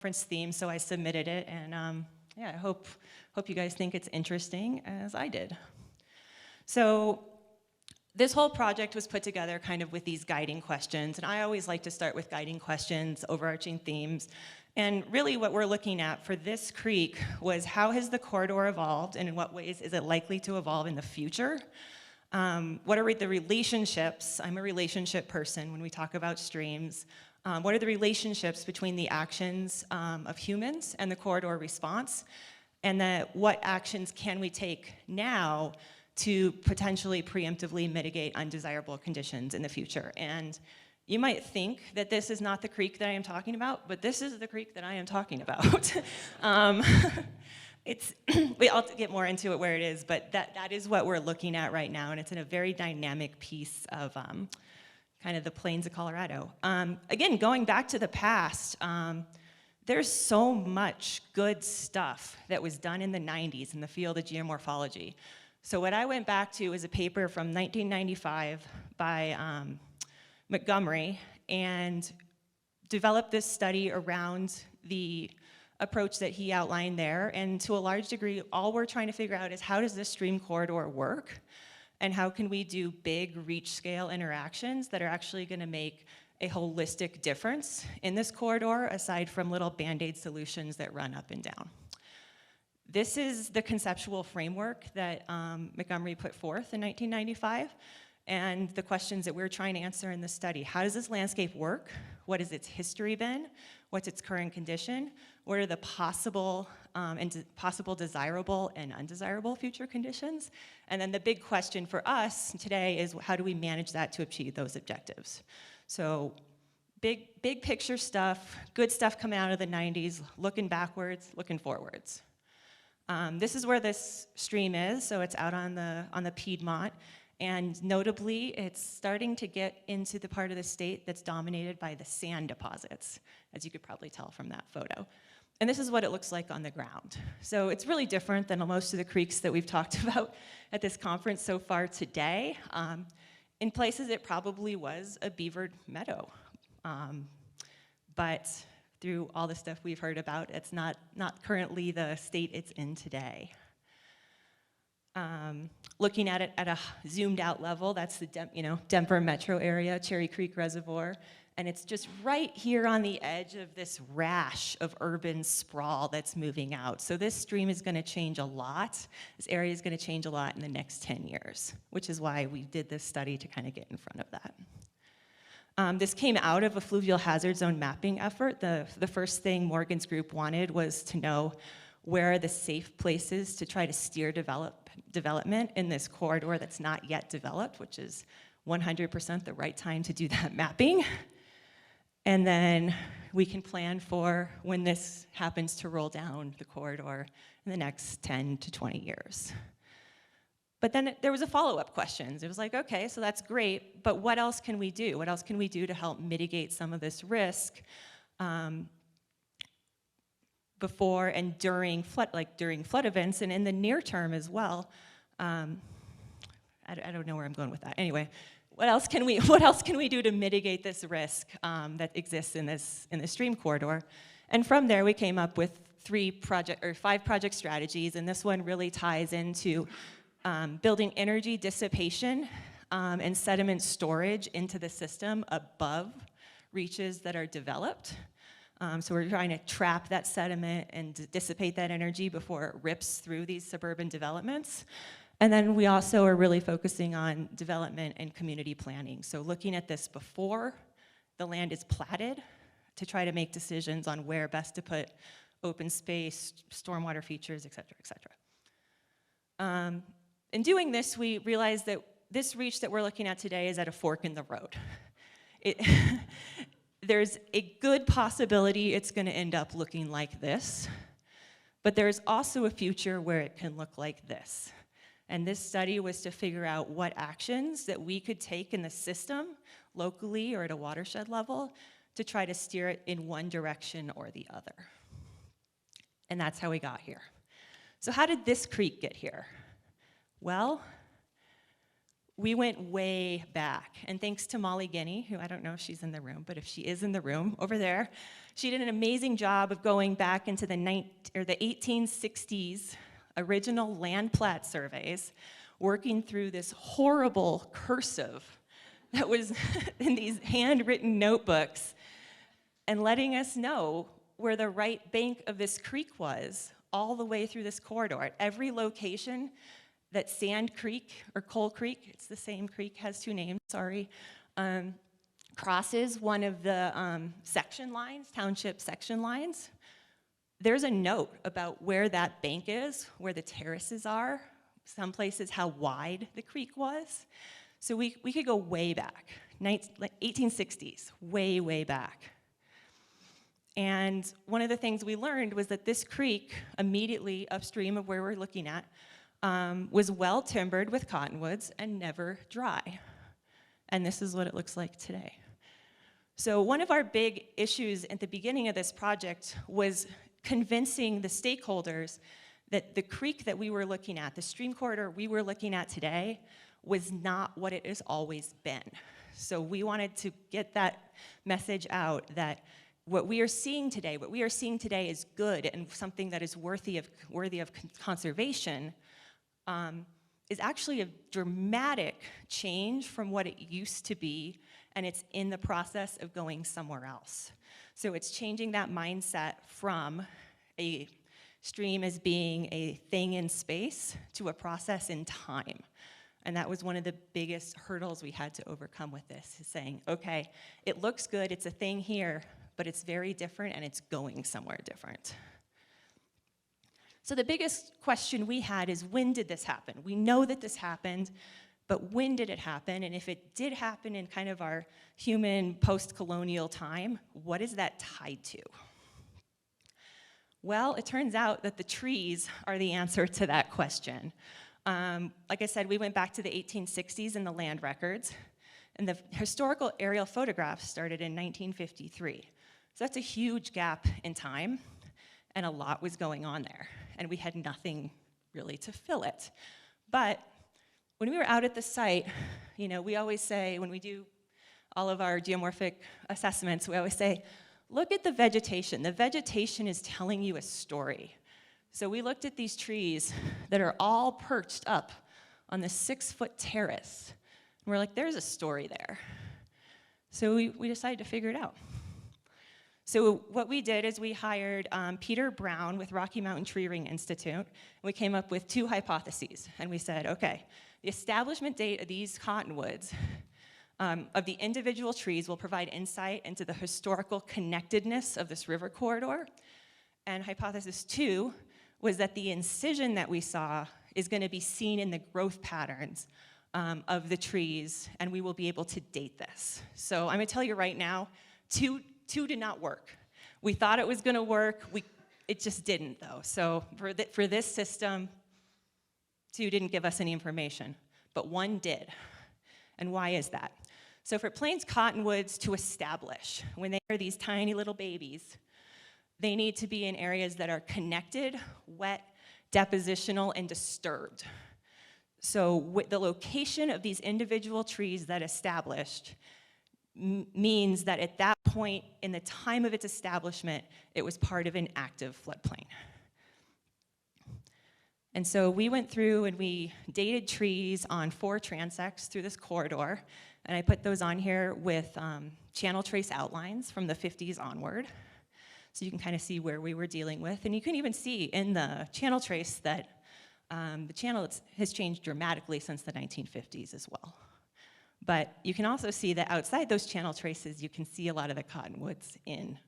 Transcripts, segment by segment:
conference theme, so I submitted it, and yeah, I hope you guys think it's interesting as I did. So this whole project was put together kind of with these guiding questions, and I always like to start with guiding questions, overarching themes, and really what we're looking at for this creek was how has the corridor evolved, and in what ways is it likely to evolve in the future? What are the relationships? I'm a relationship person when we talk about streams. What are the relationships between the actions of humans and the corridor response? And what actions can we take now to potentially preemptively mitigate undesirable conditions in the future? And you might think that this is not the creek that I am talking about, but this is the creek that I am talking about. I'll get more into it where it is, but that is what we're looking at right now, and it's in a very dynamic piece of kind of the plains of Colorado. Again, going back to the past, there's so much good stuff that was done in the 90s in the field of geomorphology. So what I went back to is a paper from 1995 by Montgomery, and developed this study around the approach that he outlined there, and to a large degree, all we're trying to figure out is how does this stream corridor work, and how can we do big reach scale interactions that are actually gonna make a holistic difference in this corridor, aside from little Band-Aid solutions that run up and down. This is the conceptual framework that Montgomery put forth in 1995, and the questions that we're trying to answer in this study. How does this landscape work? What has its history been? What's its current condition? What are the possible desirable and undesirable future conditions? And then the big question for us today is how do we manage that to achieve those objectives? So big picture stuff, good stuff coming out of the 90s, looking backwards, looking forwards. This is where this stream is, so it's out on the Piedmont. And notably, it's starting to get into the part of the state that's dominated by the sand deposits, as you could probably tell from that photo. And this is what it looks like on the ground. So it's really different than most of the creeks that we've talked about at this conference so far today. In places, it probably was a beavered meadow. But through all the stuff we've heard about, it's not currently the state it's in today. Looking at it at a zoomed out level, that's the Denver metro area, Cherry Creek Reservoir, and it's just right here on the edge of this rash of urban sprawl that's moving out. So this stream is gonna change a lot. This area is gonna change a lot in the next 10 years, which is why we did this study to kind of get in front of that. This came out of a fluvial hazard zone mapping effort. The first thing Morgan's group wanted was to know where are the safe places to try to steer development in this corridor that's not yet developed, which is 100% the right time to do that mapping. And then we can plan for when this happens to roll down the corridor in the next 10 to 20 years. But then there was a follow-up question. It was like, okay, so that's great, but what else can we do? What else can we do to help mitigate some of this risk before and during flood events, and in the near term as well? I don't know where I'm going with that. Anyway, what else can we do to mitigate this risk that exists in this stream corridor? And from there, we came up with 5 project strategies, and this one really ties into building energy dissipation and sediment storage into the system above reaches that are developed. So we're trying to trap that sediment and dissipate that energy before it rips through these suburban developments. And then we also are really focusing on development and community planning. So looking at this before the land is platted to try to make decisions on where best to put open space, stormwater features, et cetera, et cetera. In doing this, we realized that this reach that we're looking at today is at a fork in the road. There's a good possibility it's gonna end up looking like this, but there's also a future where it can look like this. And this study was to figure out what actions that we could take in the system, locally or at a watershed level, to try to steer it in one direction or the other. And that's how we got here. So how did this creek get here? Well, we went way back. And thanks to Molly Guinea, who I don't know if she's in the room, but if she is in the room over there, she did an amazing job of going back into the 1860s original land plat surveys, working through this horrible cursive that was in these handwritten notebooks, and letting us know where the right bank of this creek was all the way through this corridor. At every location that Sand Creek or Coal Creek, it's the same creek, has two names, sorry, crosses one of the section lines, township section lines, there's a note about where that bank is, where the terraces are, some places how wide the creek was. So we could go way back, like 1860s, way, way back. And one of the things we learned was that this creek, immediately upstream of where we're looking at, was well timbered with cottonwoods and never dry. And this is what it looks like today. So one of our big issues at the beginning of this project was convincing the stakeholders that the creek that we were looking at, the stream corridor we were looking at today, was not what it has always been. So we wanted to get that message out that what we are seeing today is good and something that is worthy of conservation, is actually a dramatic change from what it used to be, and it's in the process of going somewhere else. So it's changing that mindset from a stream as being a thing in space to a process in time. And that was one of the biggest hurdles we had to overcome with this, is saying, okay, it looks good, it's a thing here, but it's very different and it's going somewhere different. So the biggest question we had is, when did this happen? We know that this happened, but when did it happen? And if it did happen in kind of our human post-colonial time, what is that tied to? Well, it turns out that the trees are the answer to that question. Like I said, we went back to the 1860s in the land records, and the historical aerial photographs started in 1953. So that's a huge gap in time, and a lot was going on there, and we had nothing really to fill it. But when we were out at the site, you know, we always say, when we do all of our geomorphic assessments, we always say, look at the vegetation. The vegetation is telling you a story. So we looked at these trees that are all perched up on this 6-foot terrace. And we're like, there's a story there. So we decided to figure it out. So what we did is we hired Peter Brown with Rocky Mountain Tree Ring Institute. And we came up with 2 hypotheses. And we said, okay, the establishment date of these cottonwoods, of the individual trees, will provide insight into the historical connectedness of this river corridor. And hypothesis 2 was that the incision that we saw is going to be seen in the growth patterns of the trees, and we will be able to date this. So I'm going to tell you right now, two did not work. We thought it was going to work. It just didn't, though. So for this system, 2 didn't give us any information, but 1 did. And why is that? So for Plains cottonwoods to establish, when they are these tiny little babies, they need to be in areas that are connected, wet, depositional, and disturbed. So the location of these individual trees that established means that at that point, in the time of its establishment, it was part of an active floodplain. And so we went through and we dated trees on 4 transects through this corridor, and I put those on here with channel trace outlines from the 50s onward. So you can kind of see where we were dealing with. And you can even see in the channel trace that the channel has changed dramatically since the 1950s as well. But you can also see that outside those channel traces, you can see a lot of the cottonwoods in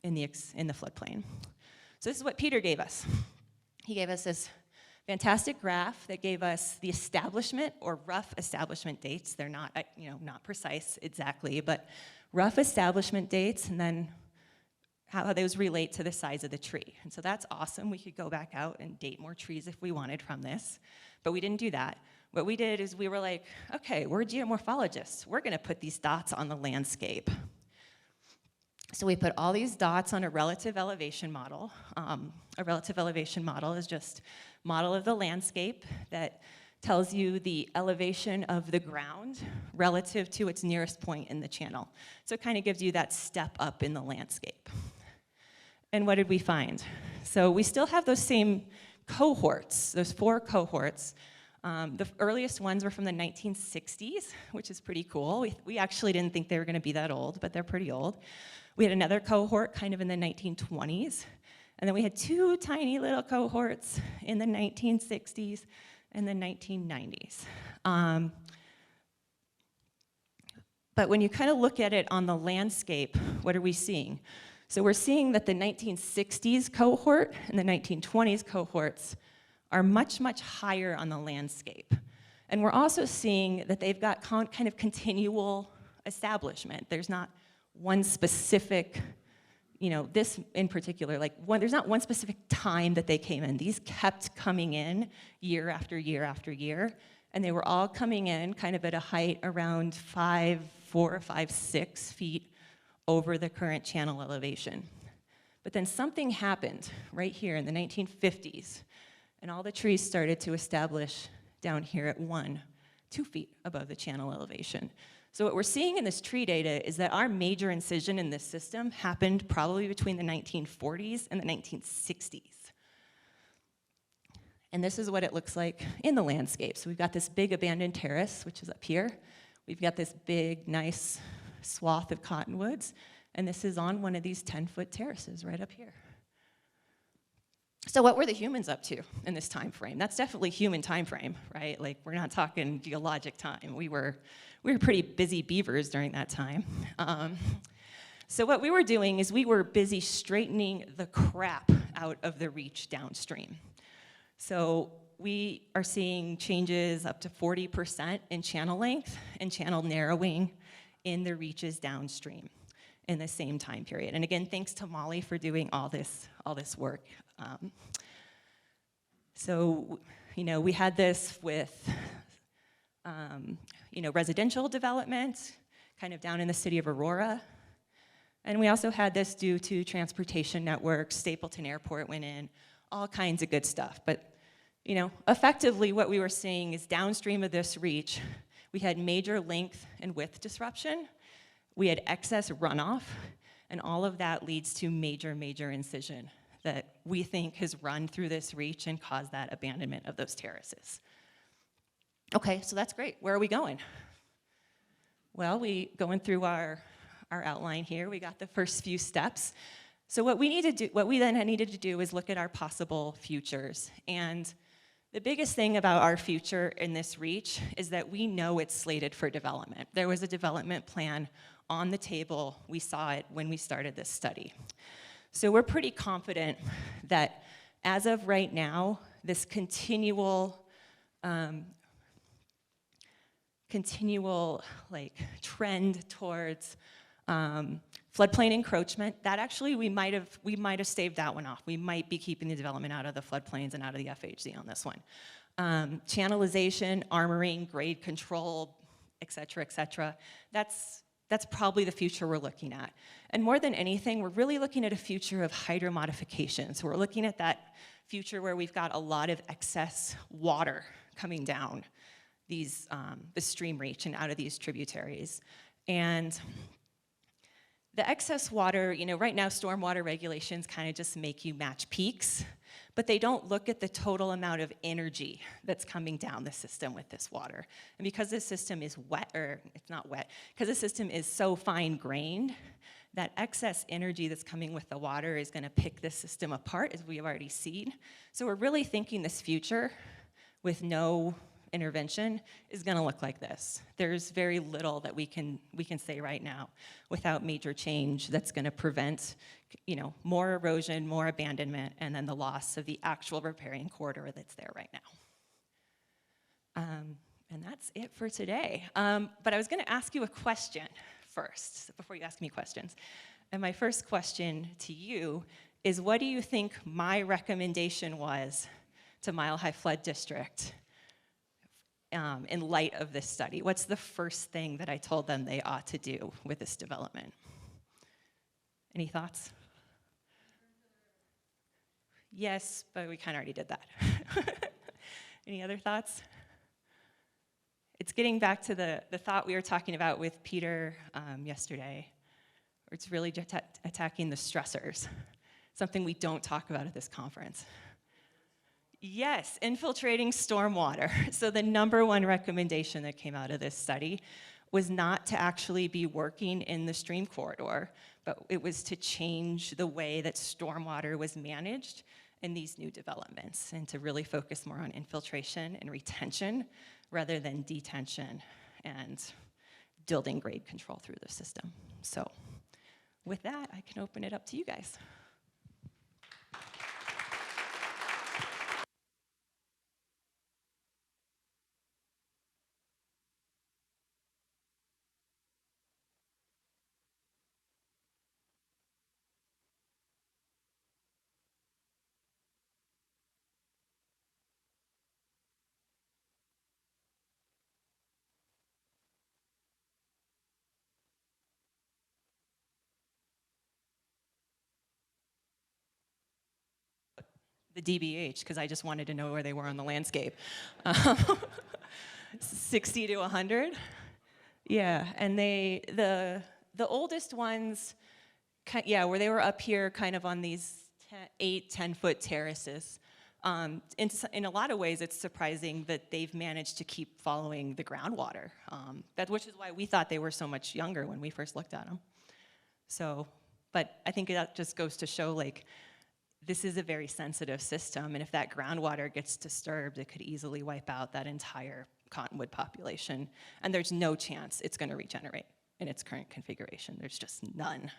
the floodplain. So this is what Peter gave us. He gave us this fantastic graph that gave us the establishment, or rough establishment dates. They're not, not precise exactly, but rough establishment dates, and then how those relate to the size of the tree. And so that's awesome. We could go back out and date more trees if we wanted from this, but we didn't do that. What we did is we were like, okay, we're geomorphologists. We're gonna put these dots on the landscape. So we put all these dots on a relative elevation model. A relative elevation model is just a model of the landscape that tells you the elevation of the ground relative to its nearest point in the channel. So it kind of gives you that step up in the landscape. And what did we find? So we still have those same cohorts, those 4 cohorts. The earliest ones were from the 1960s, which is pretty cool. We actually didn't think they were going to be that old, but they're pretty old. We had another cohort kind of in the 1920s, and then we had 2 tiny little cohorts in the 1960s and the 1990s. But when you kind of look at it on the landscape, what are we seeing? So we're seeing that the 1960s cohort and the 1920s cohorts are much, much higher on the landscape. And we're also seeing that they've got kind of continual establishment. There's not one specific, this in particular, there's not one specific time that they came in. These kept coming in year after year after year, and they were all coming in kind of at a height around 4 or 5, 6 feet over the current channel elevation. But then something happened right here in the 1950s, and all the trees started to establish down here at 1, 2 feet above the channel elevation. So what we're seeing in this tree data is that our major incision in this system happened probably between the 1940s and the 1960s. And this is what it looks like in the landscape. So we've got this big abandoned terrace, which is up here. We've got this big, nice swath of cottonwoods, and this is on one of these 10-foot terraces right up here. So what were the humans up to in this time frame? That's definitely human time frame, right? We're not talking geologic time. We were pretty busy beavers during that time. So what we were doing is we were busy straightening the crap out of the reach downstream. So we are seeing changes up to 40% in channel length and channel narrowing in the reaches downstream in the same time period. And again, thanks to Molly for doing all this work. So, we had this with, residential development, kind of down in the city of Aurora. And we also had this due to transportation networks, Stapleton Airport went in, all kinds of good stuff. But, effectively what we were seeing is downstream of this reach, we had major length and width disruption, we had excess runoff, and all of that leads to major, major incision that we think has run through this reach and caused that abandonment of those terraces. Okay, so that's great. Where are we going? Well, going through our outline here, we got the first few steps. So what we then needed to do is look at our possible futures. And the biggest thing about our future in this reach is that we know it's slated for development. There was a development plan on the table. We saw it when we started this study. So we're pretty confident that as of right now, this continual trend towards floodplain encroachment, that actually we might have staved that one off. We might be keeping the development out of the floodplains and out of the FHZ on this one. Channelization, armoring, grade control, et cetera, that's probably the future we're looking at. And more than anything, we're really looking at a future of hydromodification. So we're looking at that future where we've got a lot of excess water coming down the stream reach and out of these tributaries. And the excess water, right now stormwater regulations kind of just make you match peaks, but they don't look at the total amount of energy that's coming down the system with this water. And because this system is wet, or it's not wet, because the system is so fine-grained, that excess energy that's coming with the water is gonna pick this system apart, as we've already seen. So we're really thinking this future with no intervention is gonna look like this. There's very little that we can say right now without major change that's gonna prevent more erosion, more abandonment, and then the loss of the actual riparian corridor that's there right now. And that's it for today. But I was gonna ask you a question first, before you ask me questions. And my first question to you is, what do you think my recommendation was to Mile High Flood District in light of this study? What's the first thing that I told them they ought to do with this development? Any thoughts? Yes, but we kind of already did that. Any other thoughts? it's getting back to the thought we were talking about with Peter yesterday. It's really just attacking the stressors, something we don't talk about at this conference. Yes, infiltrating stormwater. So the number one recommendation that came out of this study was not to actually be working in the stream corridor, but it was to change the way that stormwater was managed in these new developments and to really focus more on infiltration and retention rather than detention and building grade control through the system. So with that, I can open it up to you guys. The DBH, because I just wanted to know where they were on the landscape. 60 to 100. Yeah, and the oldest ones, yeah, where they were up here kind of on these 10-foot terraces. In a lot of ways, it's surprising that they've managed to keep following the groundwater, which is why we thought they were so much younger when we first looked at them. So, but I think that just goes to show, like, this is a very sensitive system, and if that groundwater gets disturbed, it could easily wipe out that entire cottonwood population, and there's no chance it's going to regenerate in its current configuration. There's just none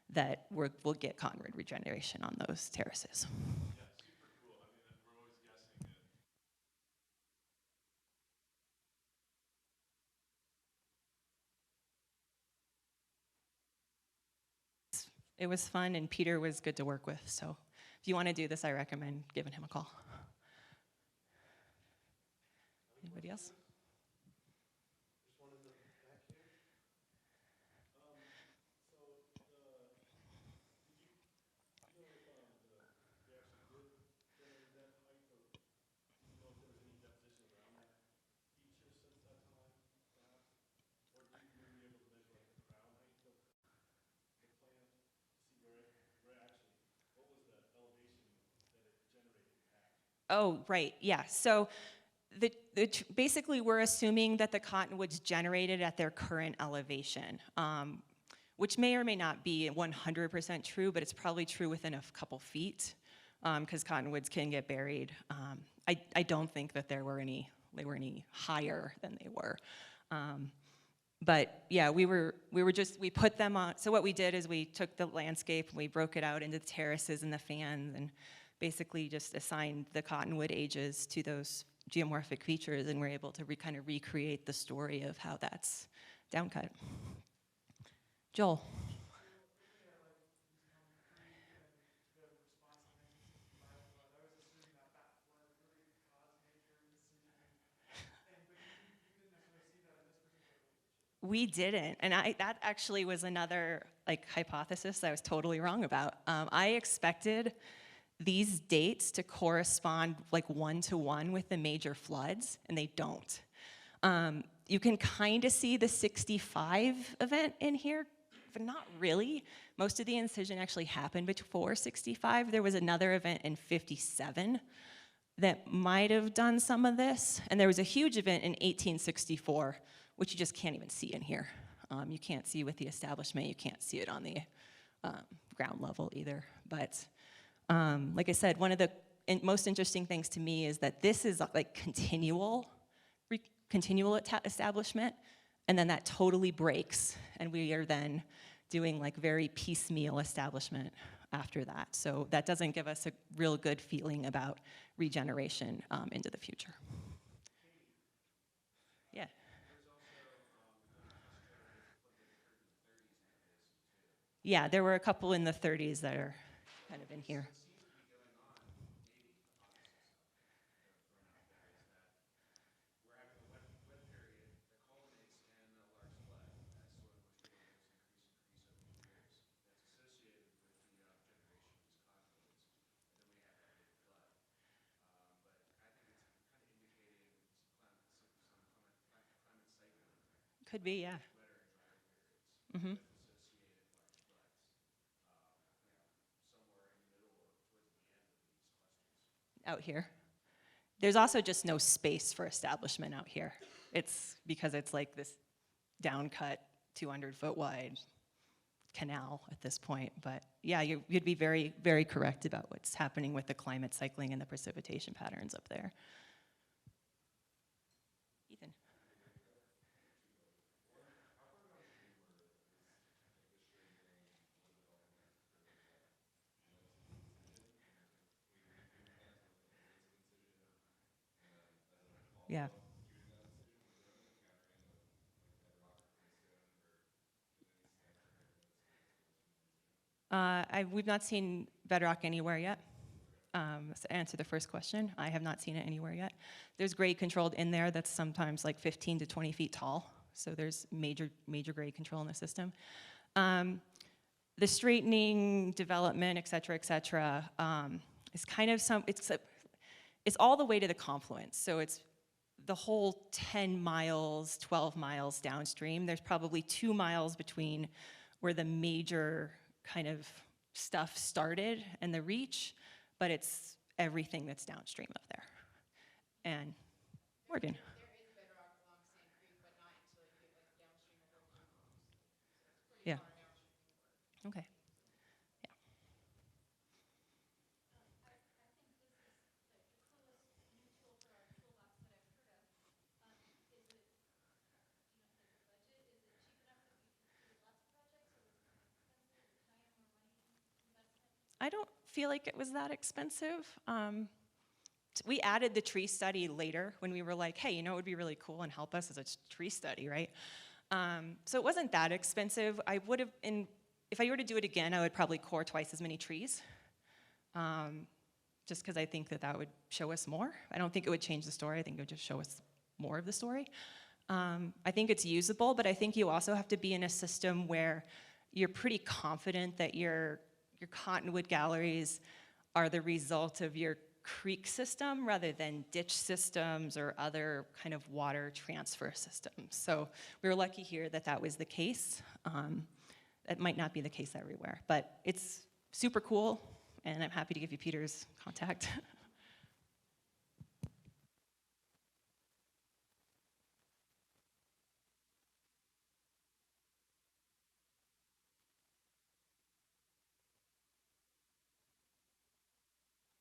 that will get cottonwood regeneration on those terraces. Yeah, super cool. I mean, we're always guessing it. It was fun, and Peter was good to work with, so if you want to do this, I recommend giving him a call. Anybody else? There's one in the back here. So you know if they actually did generate that height, or do you know if there was any deposition around that feature since that time, perhaps? Or were you able to measure like the crown height of the plant to see where actually, what was the elevation that it generated at? Oh, right, yeah. So basically, we're assuming that the cottonwoods generated at their current elevation, which may or may not be 100% true, but it's probably true within a couple feet, because cottonwoods can get buried. I don't think that they were any higher than they were. But yeah, we put them on. So what we did is we took the landscape and we broke it out into the terraces and the fans, and basically just assigned the cottonwood ages to those geomorphic features, and we're able to kind of recreate the story of how that's downcut. Joel. We didn't, and that actually was another hypothesis I was totally wrong about. I expected these dates to correspond like 1-to-1 with the major floods, and they don't. You can kind of see the 65 event in here, but not really. Most of the incision actually happened before 65. There was another event in 57 that might have done some of this, and there was a huge event in 1864, which you just can't even see in here. You can't see with the establishment, you can't see it on the ground level either. But like I said, one of the most interesting things to me is that this is like continual establishment, and then that totally breaks, and we are then doing like very piecemeal establishment after that. So that doesn't give us a real good feeling about regeneration into the future. Yeah. Yeah, there were a couple in the 30s that are kind of in here. Could be, yeah. Hmm. Out here. There's also just no space for establishment out here. It's because it's like this down-cut, 200-foot wide canal at this point. But yeah, you'd be very, very correct about what's happening with the climate cycling and the precipitation patterns up there. Ethan. Yeah. We've not seen bedrock anywhere yet. To answer the first question, I have not seen it anywhere yet. There's grade controlled in there that's sometimes like 15 to 20 feet tall. So there's major grade control in the system. The straightening, development, et cetera, is kind of it's all the way to the confluence. So it's the whole 10 miles, 12 miles downstream. There's probably 2 miles between where the major kind of stuff started and the reach, but it's everything that's downstream of there. And Morgan. There is bedrock along Sand Creek, but not until you get like downstream of Oak Mountain. So it's pretty Yeah. far downstream. Okay. Yeah. I think this is like the coolest new tool for our toolbox that I've heard of. Is it, like the budget, is it cheap enough that we could do lots of projects, or was it more expensive, or time or money investment? I don't feel like it was that expensive. We added the tree study later when we were like, hey, it would be really cool and help us as a tree study, right? So it wasn't that expensive. I would have, if I were to do it again, I would probably core twice as many trees, just because I think that would show us more. I don't think it would change the story. I think it would just show us more of the story. I think it's usable, but I think you also have to be in a system where you're pretty confident that your cottonwood galleries are the result of your creek system rather than ditch systems or other kind of water transfer systems. So we were lucky here that was the case. That might not be the case everywhere, but it's super cool, and I'm happy to give you Peter's contact.